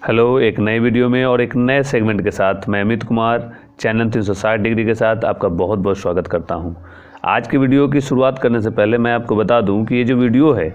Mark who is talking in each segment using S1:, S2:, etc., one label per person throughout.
S1: Hello, एक नए video में और एक नए सेगमेंट के साथ मैं अमित कुमार चैनल 360 डिग्री के साथ आपका बहुत बहुत स्वागत करता हूं। आज की वीडियो की शुरुआत करने से पहले मैं आपको बता दूं कि ये जो वीडियो है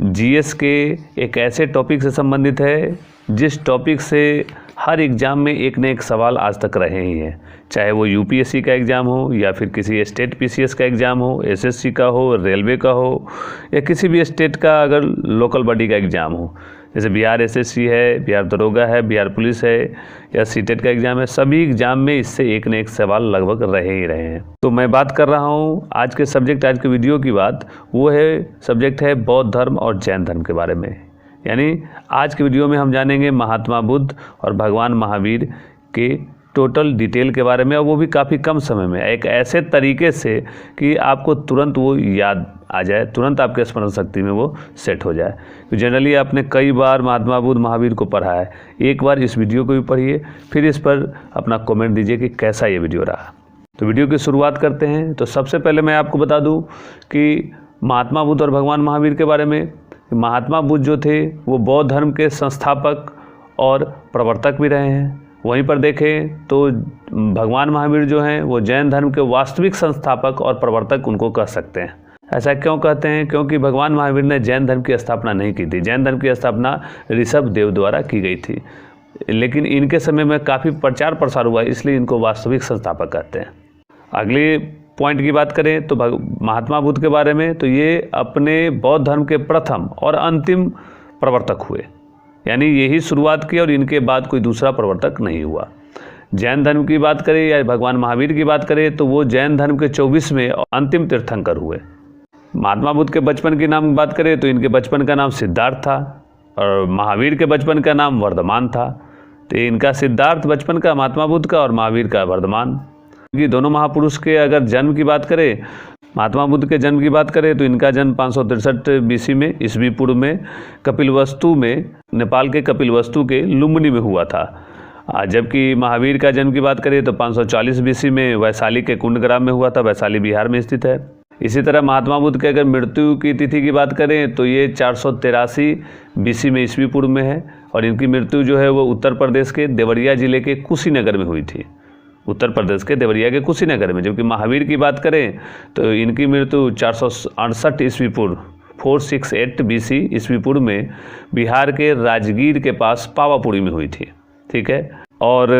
S1: जीएस के एक ऐसे टॉपिक से संबंधित है जिस टॉपिक से हर एग्ज़ाम में एक न एक सवाल आज तक रहे ही हैं, चाहे वो यूपीएससी का एग्ज़ाम हो या फिर किसी स्टेट पीसीएस का एग्ज़ाम हो, एसएससी का हो, रेलवे का हो या किसी भी स्टेट का अगर लोकल बॉडी का एग्ज़ाम हो, जैसे बिहार एसएससी है, बिहार दरोगा है, बिहार पुलिस है या सीटेट का एग्ज़ाम है। सभी एग्ज़ाम में इससे एक न एक सवाल लगभग रहे ही रहे हैं। तो मैं बात कर रहा हूँ आज के सब्जेक्ट, आज के वीडियो की बात वो है, सब्जेक्ट है बौद्ध धर्म और जैन धर्म के बारे में। यानी आज के वीडियो में हम जानेंगे महात्मा बुद्ध और भगवान महावीर के टोटल डिटेल के बारे में, और वो भी काफ़ी कम समय में, एक ऐसे तरीके से कि आपको तुरंत वो याद आ जाए, तुरंत आपके स्मरण शक्ति में वो सेट हो जाए। तो जनरली आपने कई बार महात्मा बुद्ध महावीर को पढ़ा है, एक बार इस वीडियो को भी पढ़िए, फिर इस पर अपना कमेंट दीजिए कि कैसा ये वीडियो रहा। तो वीडियो की शुरुआत करते हैं। तो सबसे पहले मैं आपको बता दूँ कि महात्मा बुद्ध और भगवान महावीर के बारे में। महात्मा बुद्ध जो थे वो बौद्ध धर्म के संस्थापक और प्रवर्तक भी रहे हैं। वहीं पर देखें तो भगवान महावीर जो हैं वो जैन धर्म के वास्तविक संस्थापक और प्रवर्तक उनको कह सकते हैं। ऐसा क्यों कहते हैं? क्योंकि भगवान महावीर ने जैन धर्म की स्थापना नहीं की थी। जैन धर्म की स्थापना ऋषभ देव द्वारा की गई थी, लेकिन इनके समय में काफ़ी प्रचार प्रसार हुआ, इसलिए इनको वास्तविक संस्थापक कहते हैं। अगले पॉइंट की बात करें तो महात्मा बुद्ध के बारे में, तो ये अपने बौद्ध धर्म के प्रथम और अंतिम प्रवर्तक हुए, यानी यही शुरुआत की और इनके बाद कोई दूसरा प्रवर्तक नहीं हुआ। जैन धर्म की बात करें या भगवान महावीर की बात करें तो वो जैन धर्म के 24वें अंतिम तीर्थंकर हुए। महात्मा बुद्ध के बचपन के नाम की बात करें तो इनके बचपन का नाम सिद्धार्थ था और महावीर के बचपन का नाम वर्धमान था। तो इनका सिद्धार्थ बचपन का, महात्मा बुद्ध का, और महावीर का वर्धमान। कि दोनों महापुरुष के अगर जन्म की बात करें, महात्मा बुद्ध के जन्म की बात करें तो इनका जन्म 563 बीसी में ईस्वी पूर्व में कपिलवस्तु में, नेपाल के कपिलवस्तु के लुम्बिनी में हुआ था। जबकि महावीर का जन्म की बात करें तो 540 बीसी में वैशाली के कुंडग्राम में हुआ था, वैशाली बिहार में स्थित है। इसी तरह महात्मा बुद्ध के अगर मृत्यु की तिथि की बात करें तो ये 483 बीसी में ईस्वी पूर्व में है, और इनकी मृत्यु जो है वो उत्तर प्रदेश के देवरिया जिले के कुशीनगर में हुई थी, उत्तर प्रदेश के देवरिया के कुशीनगर में। जबकि महावीर की बात करें तो इनकी मृत्यु 468 ईस्वी पूर्व 468 बीसी ईस्वी पूर्व में बिहार के राजगीर के पास पावापुरी में हुई थी। ठीक है, और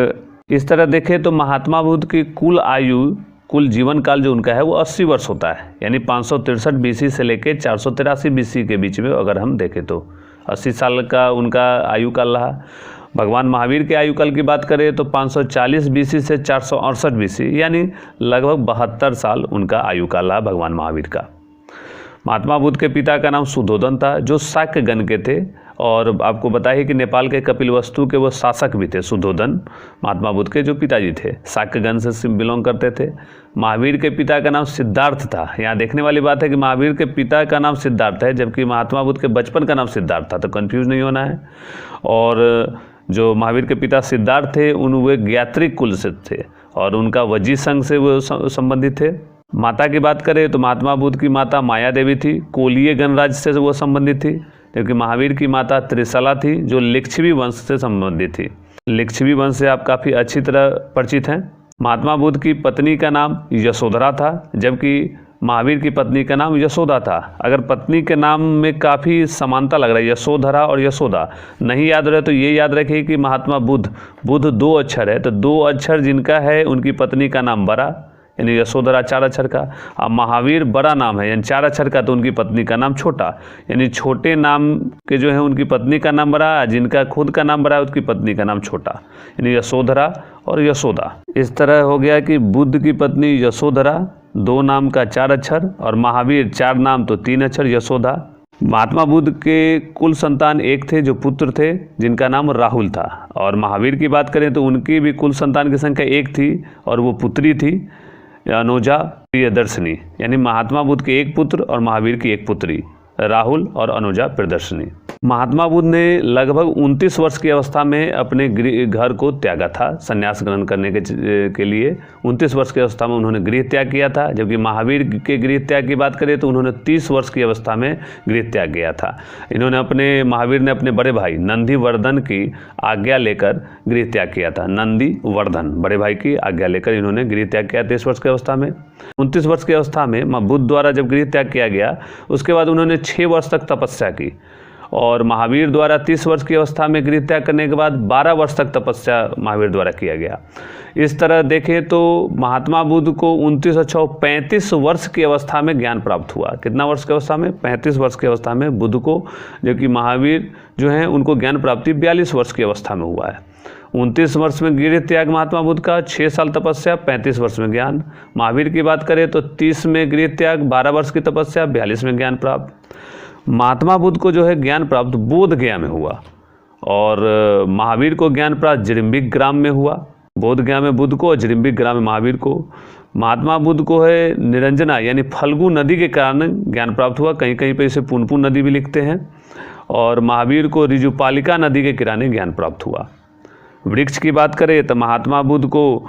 S1: इस तरह देखें तो महात्मा बुद्ध की कुल आयु, कुल जीवन काल जो उनका है वो 80 वर्ष होता है, यानी 563 बीसी से लेकर 483 बीसी के बीच में अगर हम देखें तो 80 साल का उनका आयु काल रहा। भगवान महावीर के आयु काल की बात करें तो 540 बीसी से 468 बीसी, यानी लगभग 72 साल उनका आयु काल रहा भगवान महावीर का। महात्मा बुद्ध के पिता का नाम सुधोधन था, जो शाक्य गण के थे, और आपको बताइए कि नेपाल के कपिलवस्तु के वो शासक भी थे। सुधोधन महात्मा बुद्ध के जो पिताजी थे, शाक्य गण से बिलोंग करते थे। महावीर के पिता का नाम सिद्धार्थ था। यहाँ देखने वाली बात है कि महावीर के पिता का नाम सिद्धार्थ है, जबकि महात्मा बुद्ध के बचपन का नाम सिद्धार्थ था, तो कन्फ्यूज नहीं होना है। और जो महावीर के पिता सिद्धार्थ थे वे ज्ञात्रिक कुल से थे और उनका वजी संघ से वो संबंधित थे। माता की बात करें तो महात्मा बुद्ध की माता माया देवी थी, कोलीय गणराज्य से वो संबंधित थी, जबकि महावीर की माता त्रिशला थी जो लिच्छवी वंश से संबंधित थी। लिच्छवी वंश से आप काफ़ी अच्छी तरह परिचित हैं। महात्मा बुद्ध की पत्नी का नाम यशोधरा था, जबकि महावीर की पत्नी का नाम यशोदा था। अगर पत्नी के नाम में काफ़ी समानता लग रहा है, यशोधरा और यशोदा नहीं याद रहे तो ये याद रखिए कि महात्मा बुद्ध 2 अक्षर है, तो 2 अक्षर जिनका है उनकी पत्नी का नाम बड़ा, यानी यशोधरा 4 अक्षर का। अब महावीर बड़ा नाम है यानी 4 अक्षर का, तो उनकी पत्नी का नाम छोटा, यानी छोटे नाम के जो है उनकी पत्नी का नाम बड़ा, जिनका खुद का नाम बड़ा है उसकी पत्नी का नाम छोटा, यानी यशोधरा और यशोदा। इस तरह हो गया कि बुद्ध की पत्नी यशोधरा 2 नाम का 4 अक्षर, और महावीर 4 नाम तो 3 अक्षर यशोदा। महात्मा बुद्ध के कुल संतान एक थे जो पुत्र थे, जिनका नाम राहुल था। और महावीर की बात करें तो उनकी भी कुल संतान की संख्या 1 थी और वो पुत्री थी अनुजा प्रियदर्शनी, यानी महात्मा बुद्ध के 1 पुत्र और महावीर की 1 पुत्री, राहुल और अनुजा प्रियदर्शनी। महात्मा बुद्ध ने लगभग 29 वर्ष की अवस्था में अपने घर को त्यागा था संन्यास ग्रहण करने के लिए। 29 वर्ष की अवस्था में उन्होंने गृह त्याग किया था, जबकि महावीर के गृह त्याग की बात करें तो उन्होंने 30 वर्ष की अवस्था में गृह त्याग किया था। महावीर ने अपने बड़े भाई नंदीवर्धन की आज्ञा लेकर गृह त्याग किया था। नंदीवर्धन बड़े भाई की आज्ञा लेकर इन्होंने गृह त्याग किया 30 वर्ष की अवस्था में। 29 वर्ष की अवस्था में बुद्ध द्वारा जब गृह त्याग किया गया, उसके बाद उन्होंने 6 वर्ष तक तपस्या की, और महावीर द्वारा 30 वर्ष की अवस्था में गृह त्याग करने के बाद 12 वर्ष तक तपस्या महावीर द्वारा किया गया। इस तरह देखें तो महात्मा बुद्ध को 29 और 35 वर्ष की अवस्था में ज्ञान प्राप्त हुआ। कितना वर्ष की अवस्था में? 35 वर्ष की अवस्था में बुद्ध को, जबकि महावीर जो हैं उनको ज्ञान प्राप्ति 42 वर्ष की अवस्था में हुआ है। 29 वर्ष में गृह त्याग महात्मा बुद्ध का, 6 साल तपस्या, 35 वर्ष में ज्ञान। महावीर की बात करें तो 30 में गृह त्याग, 12 वर्ष की तपस्या, 42 में ज्ञान प्राप्त। महात्मा बुद्ध को जो है ज्ञान प्राप्त बोध गया में हुआ, और महावीर को ज्ञान प्राप्त जिरिम्बिक ग्राम में हुआ। बोध गया में बुद्ध को और जिरिम्बिक ग्राम में महावीर को। महात्मा बुद्ध को है निरंजना यानी फल्गु नदी के कारण ज्ञान प्राप्त हुआ, कहीं कहीं पे इसे पुनपुन नदी भी लिखते हैं। और महावीर को ऋजुपालिका नदी के किनारे ज्ञान प्राप्त हुआ। वृक्ष की बात करें तो महात्मा बुद्ध को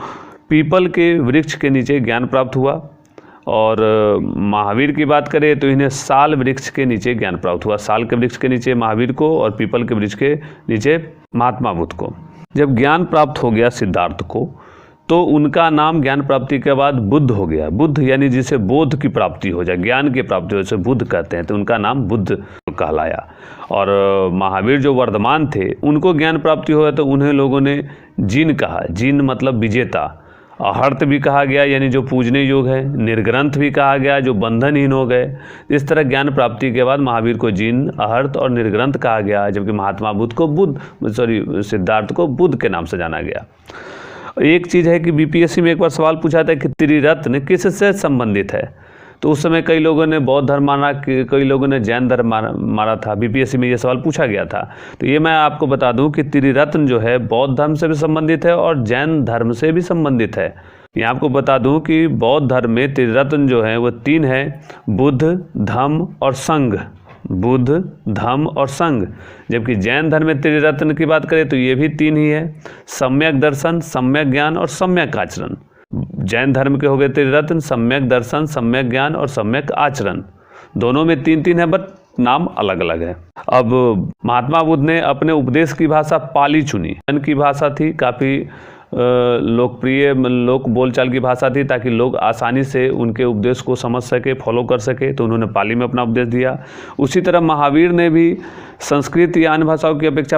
S1: पीपल के वृक्ष के नीचे ज्ञान प्राप्त हुआ, और महावीर की बात करें तो इन्हें साल वृक्ष के नीचे ज्ञान प्राप्त हुआ। साल के वृक्ष के नीचे महावीर को और पीपल के वृक्ष के नीचे महात्मा बुद्ध को। जब ज्ञान प्राप्त हो गया सिद्धार्थ को, तो उनका नाम ज्ञान प्राप्ति के बाद बुद्ध हो गया। बुद्ध यानी जिसे बोध की प्राप्ति हो जाए, ज्ञान की प्राप्ति हो, जिसे बुद्ध कहते हैं, तो उनका नाम बुद्ध कहलाया। और महावीर जो वर्धमान थे उनको ज्ञान प्राप्ति हुआ तो उन्हें लोगों ने जिन कहा। जिन मतलब विजेता। अहर्त भी कहा गया यानी जो पूजने योग्य है। निर्ग्रंथ भी कहा गया जो बंधनहीन हो गए। इस तरह ज्ञान प्राप्ति के बाद महावीर को जिन, अहर्त और निर्ग्रंथ कहा गया, जबकि महात्मा बुद्ध को सिद्धार्थ को बुद्ध के नाम से जाना गया। एक चीज़ है कि बीपीएससी में एक बार सवाल पूछा था कि त्रिरत्न किससे संबंधित है, तो उस समय कई लोगों ने बौद्ध धर्म माना, कई लोगों ने जैन धर्म माना था। बीपीएससी में ये सवाल पूछा गया था। तो ये मैं आपको बता दूं कि त्रिरत्न जो है बौद्ध धर्म से भी संबंधित है और जैन धर्म से भी संबंधित है। ये आपको बता दूं कि बौद्ध धर्म में त्रिरत्न जो है वो 3 है, बुद्ध, धम्म और संघ। बुद्ध, धम्म और संघ। जबकि जैन धर्म में त्रिरत्न की बात करें तो ये भी 3 ही है, सम्यक दर्शन, सम्यक ज्ञान और सम्यक आचरण। जैन धर्म के हो गए त्रिरत्न, सम्यक दर्शन, सम्यक ज्ञान और सम्यक आचरण। दोनों में 3-3 है, बट नाम अलग अलग है। अब महात्मा बुद्ध ने अपने उपदेश की भाषा पाली चुनी। जैन की भाषा थी काफ़ी लोकप्रिय, लोक बोलचाल की भाषा थी, ताकि लोग आसानी से उनके उपदेश को समझ सके, फॉलो कर सके, तो उन्होंने पाली में अपना उपदेश दिया। उसी तरह महावीर ने भी संस्कृत या अन्य भाषाओं की अपेक्षा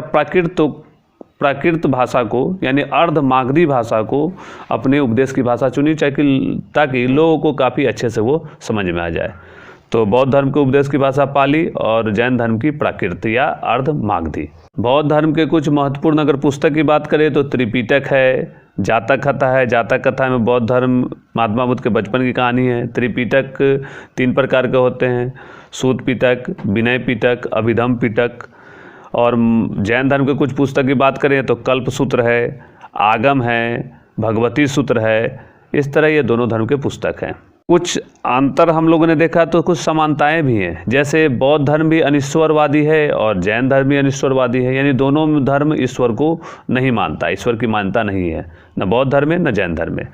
S1: प्राकृत भाषा को यानी अर्धमागधी भाषा को अपने उपदेश की भाषा चुनी, ताकि लोगों को काफ़ी अच्छे से वो समझ में आ जाए। तो बौद्ध धर्म के उपदेश की भाषा पाली और जैन धर्म की प्राकृत या अर्धमागधी। बौद्ध धर्म के कुछ महत्वपूर्ण अगर पुस्तक की बात करें तो त्रिपिटक है, जातक कथा है। जातक कथा में बौद्ध धर्म महात्मा बुद्ध के बचपन की कहानी है। त्रिपिटक 3 प्रकार के होते हैं, सूत पिटक, विनय पिटक, अभिधम पिटक। और जैन धर्म के कुछ पुस्तक की बात करें तो कल्प सूत्र है, आगम है, भगवती सूत्र है। इस तरह ये दोनों धर्म के पुस्तक हैं। कुछ अंतर हम लोगों ने देखा तो कुछ समानताएं भी हैं। जैसे बौद्ध धर्म भी अनिश्वरवादी है और जैन धर्म भी अनिश्वरवादी है, यानी दोनों धर्म ईश्वर को नहीं मानता, ईश्वर की मान्यता नहीं है, न बौद्ध धर्म में न जैन धर्म में।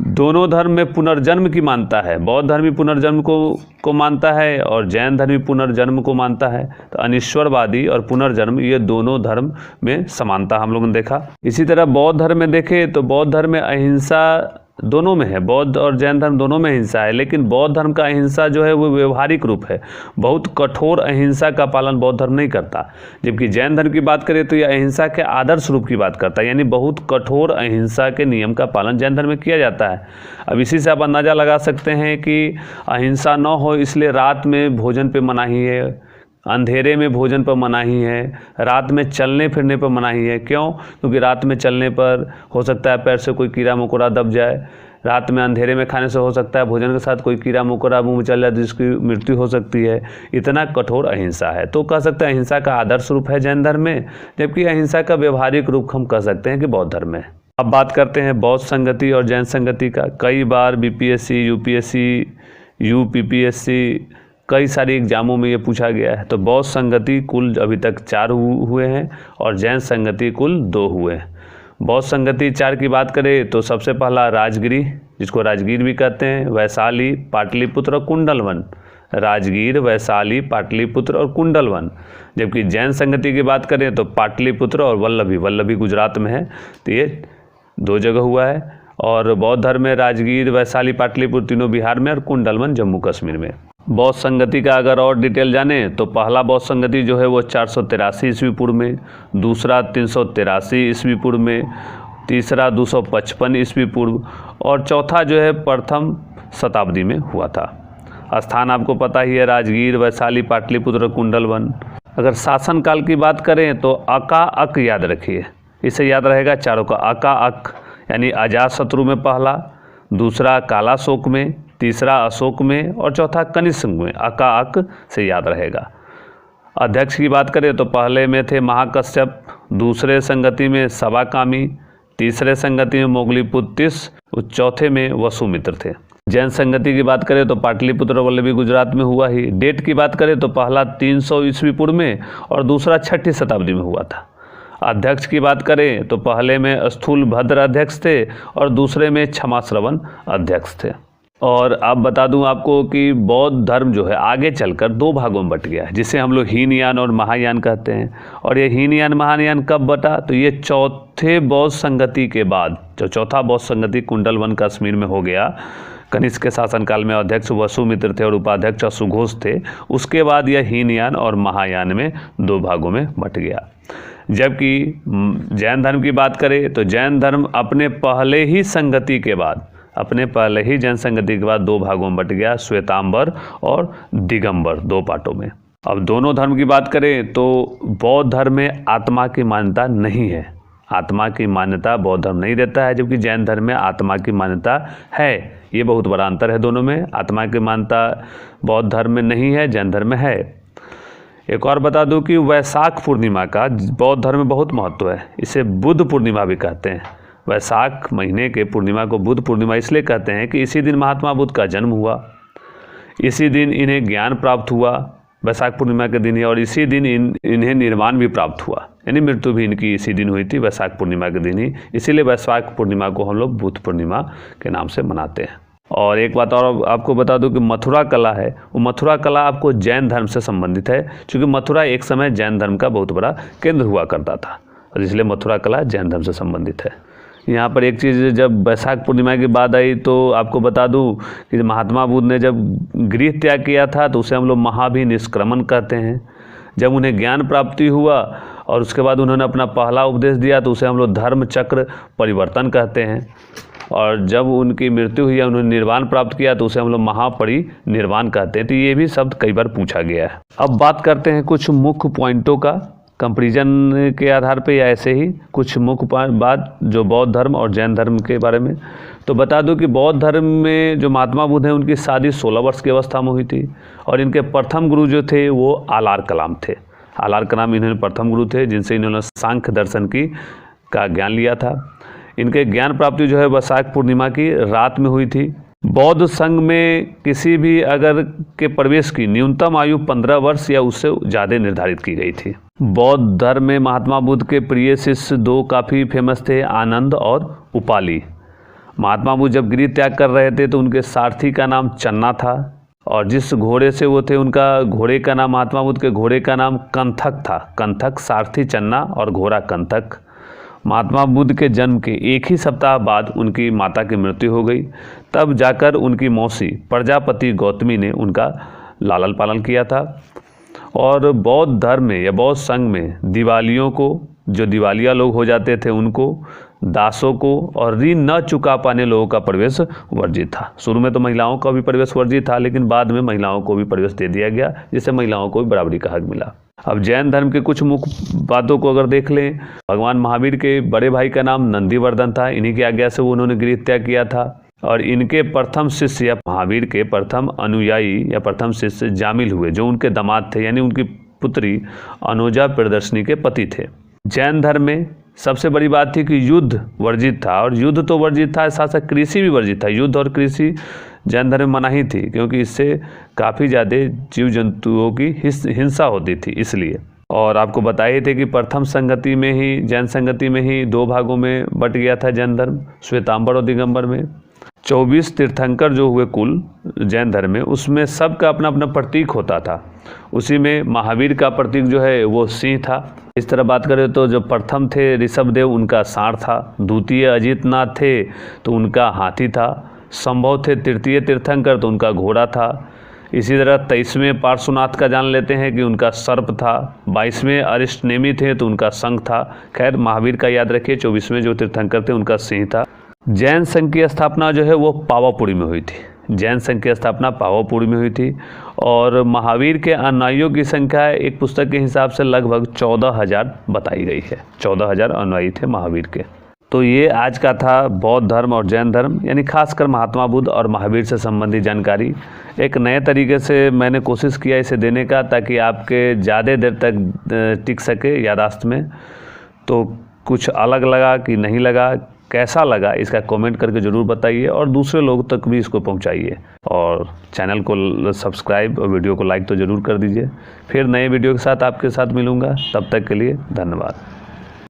S1: दोनों धर्म में पुनर्जन्म की मानता है। बौद्ध धर्म भी पुनर्जन्म को मानता है और जैन धर्म भी पुनर्जन्म को मानता है। तो अनिश्वरवादी और पुनर्जन्म ये दोनों धर्म में समानता हम लोगों ने देखा। इसी तरह बौद्ध धर्म में देखें तो बौद्ध धर्म में अहिंसा दोनों में है। बौद्ध और जैन धर्म दोनों में अहिंसा है, लेकिन बौद्ध धर्म का अहिंसा जो है वो व्यवहारिक रूप है। बहुत कठोर अहिंसा का पालन बौद्ध धर्म नहीं करता। जबकि जैन धर्म की बात करें तो यह अहिंसा के आदर्श रूप की बात करता है, यानी बहुत कठोर अहिंसा के नियम का पालन जैन धर्म में किया जाता है। अब इसी से आप अंदाज़ा लगा सकते हैं कि अहिंसा न हो इसलिए रात में भोजन पर मनाही है, अंधेरे में भोजन पर मनाही है, रात में चलने फिरने पर मनाही है। क्यों? क्योंकि रात में चलने पर हो सकता है पैर से कोई कीड़ा मकोड़ा दब जाए। रात में अंधेरे में खाने से हो सकता है भोजन के साथ कोई कीड़ा मकोड़ा मुंह में चल जाए जिसकी मृत्यु हो सकती है। इतना कठोर अहिंसा है। तो कह सकते हैं अहिंसा का आदर्श रूप है जैन धर्म में, जबकि अहिंसा का व्यवहारिक रूप हम कह सकते हैं कि बौद्ध धर्म में। अब बात करते हैं बौद्ध संगति और जैन संगति का। कई बार बीपीएससी, यूपीएससी, यूपीपीएससी, कई सारे एग्जामों में ये पूछा गया है। तो बौद्ध संगति कुल अभी तक 4 हुए हैं और जैन संगति कुल 2 हुए हैं। बौद्ध संगति 4 की बात करें तो सबसे पहला राजगिरी, जिसको राजगीर भी कहते हैं, वैशाली, पाटलिपुत्र और कुंडलवन। राजगीर, वैशाली, पाटलिपुत्र और कुंडलवन। जबकि जैन संगति की बात करें तो पाटलिपुत्र और वल्लभी। वल्लभी गुजरात में है, तो ये 2 जगह हुआ है। और बौद्ध धर्म में राजगीर, वैशाली, पाटलिपुत्र तीनों बिहार में और कुंडलवन जम्मू कश्मीर में। बौद्ध संगति का अगर और डिटेल जाने तो पहला बौद्ध संगति जो है वो 483 ईस्वी पूर्व में, दूसरा 383 ईस्वी पूर्व में, तीसरा 255 ईस्वी पूर्व और चौथा जो है प्रथम शताब्दी में हुआ था। स्थान आपको पता ही है, राजगीर, वैशाली, पाटलिपुत्र, कुंडलवन। अगर शासनकाल की बात करें तो अका अक याद रखिए, इसे याद रहेगा चारों का। अका अक यानी अजातशत्रु में पहला, दूसरा कालाशोक में, तीसरा अशोक में और चौथा कनिष्क में। अका अक से याद रहेगा। अध्यक्ष की बात करें तो पहले में थे महाकश्यप, दूसरे संगति में सवाकामी, तीसरे संगति में मोगलीपुत्र, चौथे में वसुमित्र थे। जैन संगति की बात करें तो पाटलिपुत्र वल्लभी गुजरात में हुआ ही। डेट की बात करें तो पहला 300 ईस्वी पूर्व में और दूसरा 6ठी शताब्दी में हुआ था। अध्यक्ष की बात करें तो पहले में स्थूलभद्र अध्यक्ष थे और दूसरे में क्षमाश्रवण अध्यक्ष थे। और अब बता दूं आपको कि बौद्ध धर्म जो है आगे चलकर 2 भागों में बट गया है, जिसे हम लोग हीनयान और महायान कहते हैं। और ये हीनयान महायान कब बटा, तो ये चौथे बौद्ध संगति के बाद, जो चौथा बौद्ध संगति कुंडलवन कश्मीर में हो गया, कनिष्क के शासनकाल में अध्यक्ष वसुमित्र थे और उपाध्यक्ष सुघोष थे। उसके बाद यह हीनयान और महायान में 2 भागों में बट गया। जबकि जैन धर्म की बात करें तो जैन धर्म अपने पहले ही संगति के बाद, अपने पहले ही जैन संगति के बाद 2 भागों में बट गया, श्वेतांबर और दिगंबर, 2 पार्टों में। अब दोनों धर्म की बात करें तो बौद्ध धर्म में आत्मा की मान्यता नहीं है। आत्मा की मान्यता बौद्ध धर्म नहीं देता है, जबकि जैन धर्म में आत्मा की मान्यता है। ये बहुत बड़ा अंतर है दोनों में। आत्मा की मान्यता बौद्ध धर्म में नहीं है, जैन धर्म में है। एक और बता दूं कि वैशाख पूर्णिमा का बौद्ध धर्म में बहुत महत्व है। इसे बुद्ध पूर्णिमा भी कहते हैं। वैशाख महीने के पूर्णिमा को बुद्ध पूर्णिमा इसलिए कहते हैं कि इसी दिन महात्मा बुद्ध का जन्म हुआ, इसी दिन इन्हें ज्ञान प्राप्त हुआ, वैशाख पूर्णिमा के दिन ही, और इसी दिन इन्हें निर्वाण भी प्राप्त हुआ, यानी मृत्यु भी इनकी इसी दिन हुई थी, वैशाख पूर्णिमा के दिन ही। इसीलिए वैशाख पूर्णिमा को हम लोग बुद्ध पूर्णिमा के नाम से मनाते हैं। और एक बात और आपको बता दूं कि मथुरा कला है, वो मथुरा कला आपको जैन धर्म से संबंधित है, क्योंकि मथुरा एक समय जैन धर्म का बहुत बड़ा केंद्र हुआ करता था, और इसलिए मथुरा कला जैन धर्म से संबंधित है। यहाँ पर एक चीज़, जब वैशाख पूर्णिमा की बात आई तो आपको बता दूं कि महात्मा बुद्ध ने जब गृह त्याग किया था तो उसे हम लोग महाभिनिष्क्रमण कहते हैं। जब उन्हें ज्ञान प्राप्ति हुआ और उसके बाद उन्होंने अपना पहला उपदेश दिया तो उसे हम लोग धर्म चक्र परिवर्तन कहते हैं। और जब उनकी मृत्यु हुई, उन्होंने निर्वाण प्राप्त किया तो उसे हम लोग महापरिनिर्वाण कहते हैं। तो ये भी शब्द कई बार पूछा गया है। अब बात करते हैं कुछ मुख्य पॉइंटों का, कंपैरिजन के आधार पे या ऐसे ही कुछ मुख्य बात जो बौद्ध धर्म और जैन धर्म के बारे में। तो बता दूं कि बौद्ध धर्म में जो महात्मा बुद्ध हैं उनकी शादी 16 वर्ष की अवस्था में हुई थी, और इनके प्रथम गुरु जो थे वो आलार कलाम थे। आलार कलाम इन्होंने प्रथम गुरु थे, जिनसे इन्होंने सांख्य दर्शन का ज्ञान लिया था। इनके ज्ञान प्राप्ति जो है वैशाख पूर्णिमा की रात में हुई थी। बौद्ध संघ में किसी भी अगर के प्रवेश की न्यूनतम आयु 15 वर्ष या उससे ज़्यादा निर्धारित की गई थी। बौद्ध धर्म में महात्मा बुद्ध के प्रिय शिष्य 2 काफ़ी फेमस थे, आनंद और उपाली। महात्मा बुद्ध जब गृह त्याग कर रहे थे तो उनके सारथी का नाम चन्ना था, और जिस घोड़े से वो थे उनका घोड़े का नाम, महात्मा बुद्ध के घोड़े का नाम कंथक था। कंथक, सारथी चन्ना और घोड़ा कंथक। महात्मा बुद्ध के जन्म के एक ही सप्ताह बाद उनकी माता की मृत्यु हो गई। तब जाकर उनकी मौसी प्रजापति गौतमी ने उनका लालन पालन किया था। और बौद्ध धर्म में या बौद्ध संघ में दिवालियों को, जो दिवालिया लोग हो जाते थे उनको, दासों को और ऋण न चुका पाने लोगों का प्रवेश वर्जित था। शुरू में तो महिलाओं का भी प्रवेश वर्जित था, लेकिन बाद में महिलाओं को भी प्रवेश दे दिया गया, जिससे महिलाओं को भी बराबरी का हक मिला। अब जैन धर्म के कुछ मुख्य बातों को अगर देख लें, भगवान महावीर के बड़े भाई का नाम नंदीवर्धन था। इन्हीं की आज्ञा से उन्होंने गृह त्याग किया था। और इनके प्रथम शिष्य या महावीर के प्रथम अनुयायी या प्रथम शिष्य जामिल हुए, जो उनके दामाद थे, यानी उनकी पुत्री अनुजा प्रियदर्शनी के पति थे। जैन धर्म में सबसे बड़ी बात थी कि युद्ध वर्जित था, और युद्ध तो वर्जित था, साथ साथ कृषि भी वर्जित था। युद्ध और कृषि जैन धर्म में मनाही थी, क्योंकि इससे काफ़ी ज़्यादा जीव जंतुओं की हिंसा होती थी, इसलिए। और आपको बताए थे कि प्रथम संगति में ही, जैन संगति में ही 2 भागों में बट गया था जैन धर्म, श्वेतांबर और दिगंबर में। 24 तीर्थंकर जो हुए कुल जैन धर्म में, उसमें सबका अपना अपना प्रतीक होता था। उसी में महावीर का प्रतीक जो है वो सिंह था। इस तरह बात करें तो जो प्रथम थे ऋषभदेव, उनका सांड था। द्वितीय अजितनाथ थे तो उनका हाथी था। संभव थे तृतीय तीर्थंकर तो उनका घोड़ा था। इसी तरह 23वें पार्श्वनाथ का जान लेते हैं कि उनका सर्प था। 22वें अरिष्टनेमी थे तो उनका शंख था। खैर, महावीर का याद रखिए। 24वें जो तीर्थंकर थे उनका सिंह था। जैन संघ की स्थापना जो है वो पावापुरी में हुई थी। जैन संघ की स्थापना पावापुरी में हुई थी, और महावीर के अनुयायियों की संख्या एक पुस्तक के हिसाब से लगभग 14,000 बताई गई है। 14,000 अनुयायी थे महावीर के। तो ये आज का था बौद्ध धर्म और जैन धर्म, यानी खासकर महात्मा बुद्ध और महावीर से संबंधित जानकारी। एक नए तरीके से मैंने कोशिश किया इसे देने का, ताकि आपके ज़्यादा देर तक टिक सके यादाश्त में। तो कुछ अलग लगा कि नहीं लगा, कैसा लगा, इसका कमेंट करके ज़रूर बताइए, और दूसरे लोग तक भी इसको पहुंचाइए। और चैनल को सब्सक्राइब और वीडियो को लाइक तो ज़रूर कर दीजिए। फिर नए वीडियो के साथ आपके साथ मिलूँगा, तब तक के लिए धन्यवाद।